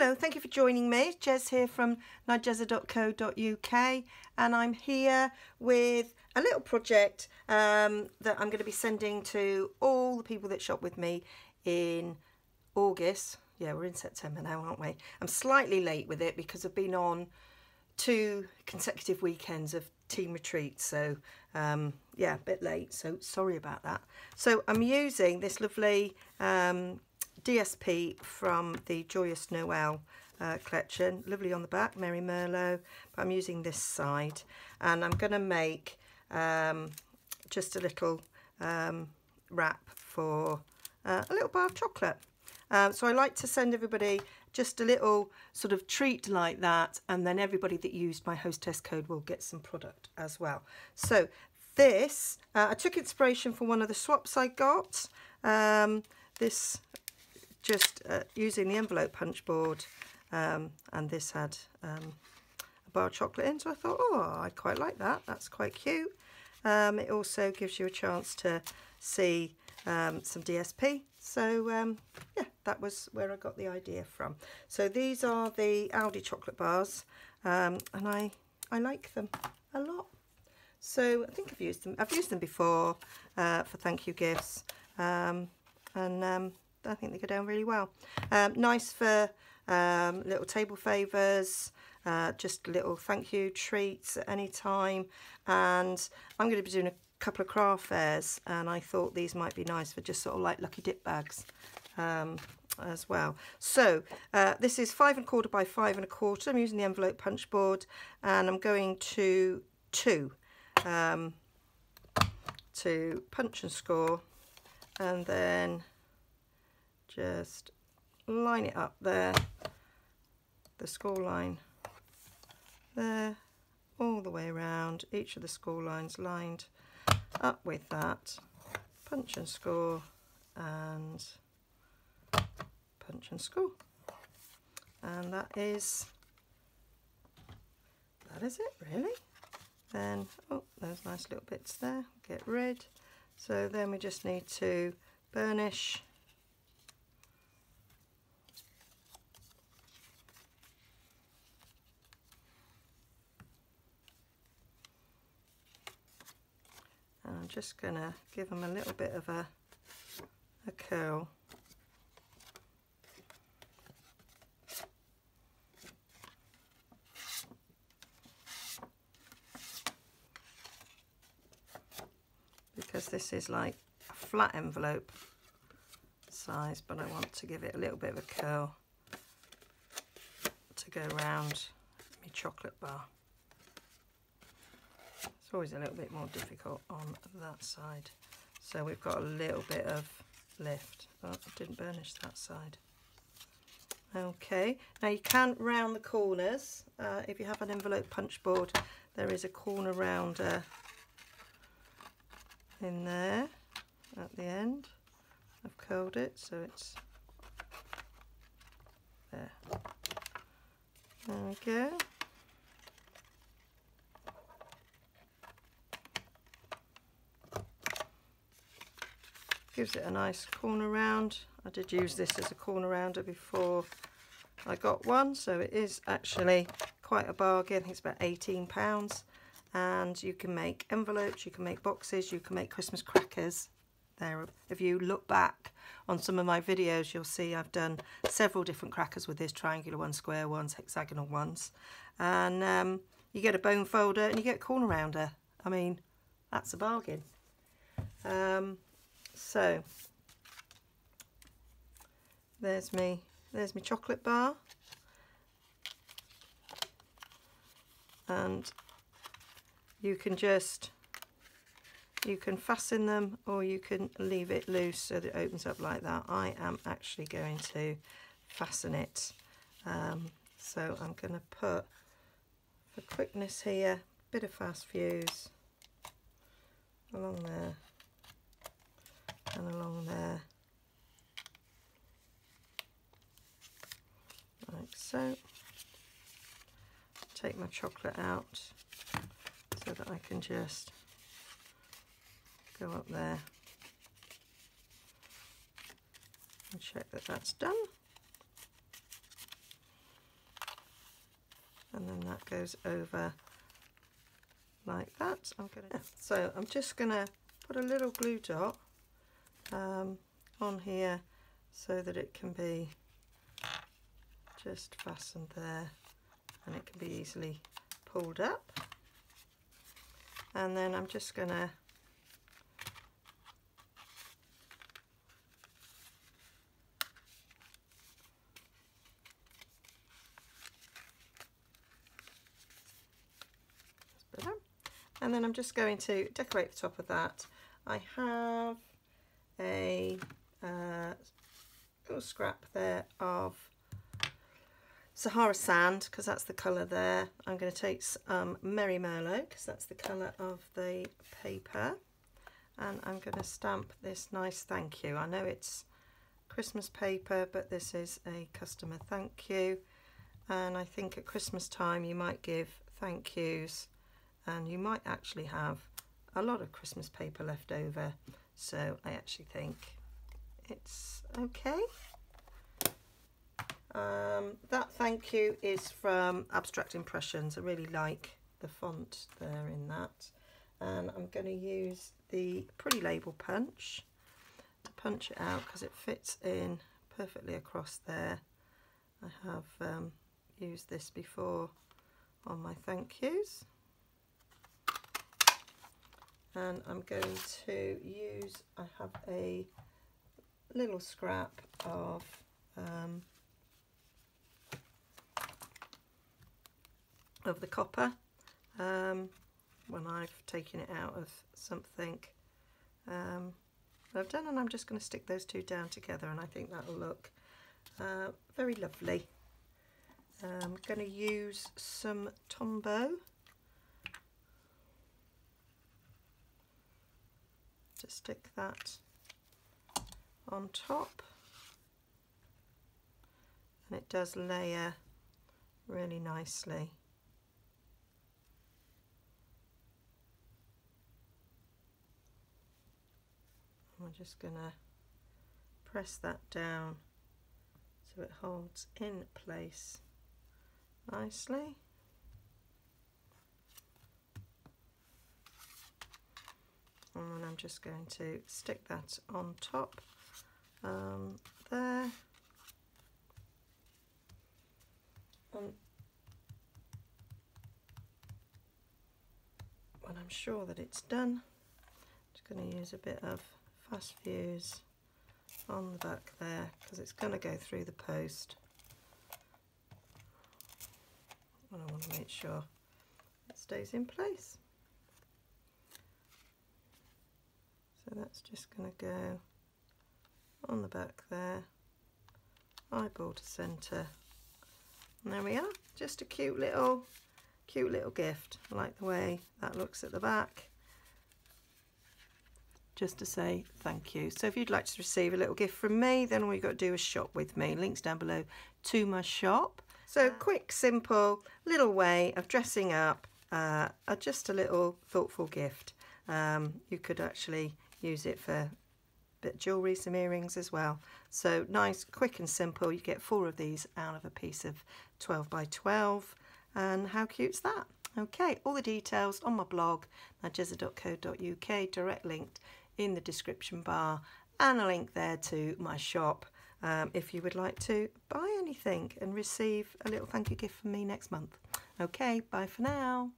Hello, thank you for joining me. Jez here from Nigezza.co.uk, and I'm here with a little project that I'm going to be sending to all the people that shop with me in August. Yeah, we're in September now, aren't we? I'm slightly late with it because I've been on 2 consecutive weekends of team retreats, so yeah, a bit late, so sorry about that. So I'm using this lovely DSP from the Joyous Noel collection. Lovely on the back, Merry Merlot, but I'm using this side, and I'm going to make just a little wrap for a little bar of chocolate. So I like to send everybody just a little sort of treat like that, and then everybody that used my hostess code will get some product as well. So this, I took inspiration from one of the swaps I got. This just using the envelope punch board, and this had a bar of chocolate in, so I thought, oh, I quite like that. That's quite cute. It also gives you a chance to see some DSP. So yeah, that was where I got the idea from. So these are the Aldi chocolate bars, and I like them a lot. So I think I've used them before for thank you gifts, and I think they go down really well. Nice for little table favours, just little thank you treats at any time. And I'm going to be doing a couple of craft fairs, and I thought these might be nice for just sort of like lucky dip bags as well. So this is 5 1/4 by 5 1/4. I'm using the envelope punch board, and I'm going to punch and score, and then just line it up there, the score line there, all the way around, each of the score lines lined up with that, punch and score, and punch and score, and that is it really. Then, oh, there's nice little bits there, get rid. So then we just need to burnish and I'm just going to give them a little bit of a curl. Because this is like a flat envelope size, but I want to give it a little bit of a curl to go around my chocolate bar. It's always a little bit more difficult on that side. So we've got a little bit of lift. Oh, I didn't burnish that side. Okay, now you can round the corners. If you have an envelope punch board, there is a corner rounder in there at the end. I've curled it so it's there. There we go. Gives it a nice corner round. I did use this as a corner rounder before I got one, so it is actually quite a bargain. I think it's about £18. And you can make envelopes, you can make boxes, you can make Christmas crackers. There, if you look back on some of my videos, you'll see I've done several different crackers with this, triangular ones, square ones, hexagonal ones. And you get a bone folder and you get a corner rounder. I mean, that's a bargain. So there's me chocolate bar, and you can fasten them, or you can leave it loose so that it opens up like that. I am actually going to fasten it, so I'm going to put, for quickness here, a bit of fast fuse along there and along there, like so. Take my chocolate out so that I can just go up there and check that that's done. and then that goes over like that. So I'm just gonna put a little glue dot on here so that it can be just fastened there, and it can be easily pulled up. And then I'm just gonna going to decorate the top of that. I have a little scrap there of Sahara sand, because that's the colour there. I'm going to take some Merry Merlot, because that's the colour of the paper, and I'm going to stamp this nice thank you. I know it's Christmas paper, but this is a customer thank you, and I think at Christmas time you might give thank yous, and you might actually have a lot of Christmas paper left over, so I actually think it's okay. That thank you is from Abstract Impressions. I really like the font there in that, and I'm going to use the Pretty Label punch to punch it out because it fits in perfectly across there. I have used this before on my thank yous, and I'm going to use, I have a little scrap of the copper when I've taken it out of something I've done, and I'm just going to stick those two down together, and I think that'll look very lovely. I'm going to use some Tombow to stick that on top, and it does layer really nicely. I'm just going to press that down so it holds in place nicely. And then I'm just going to stick that on top there. And when I'm sure that it's done, I'm just going to use a bit of Fast Fuse on the back there, because it's going to go through the post, and I want to make sure it stays in place. So that's just going to go on the back there, eyeball to centre, and there we are. Just a cute little gift. I like the way that looks at the back, just to say thank you. So if you'd like to receive a little gift from me, then all you've got to do is shop with me. Links down below to my shop. So quick, simple little way of dressing up just a little thoughtful gift. You could actually use it for a bit of jewellery, some earrings as well. So nice, quick and simple. You get 4 of these out of a piece of 12 by 12. And how cute's that? Okay, all the details on my blog, nigezza.co.uk, direct linked in the description bar, and a link there to my shop if you would like to buy anything and receive a little thank you gift from me next month. Okay, bye for now.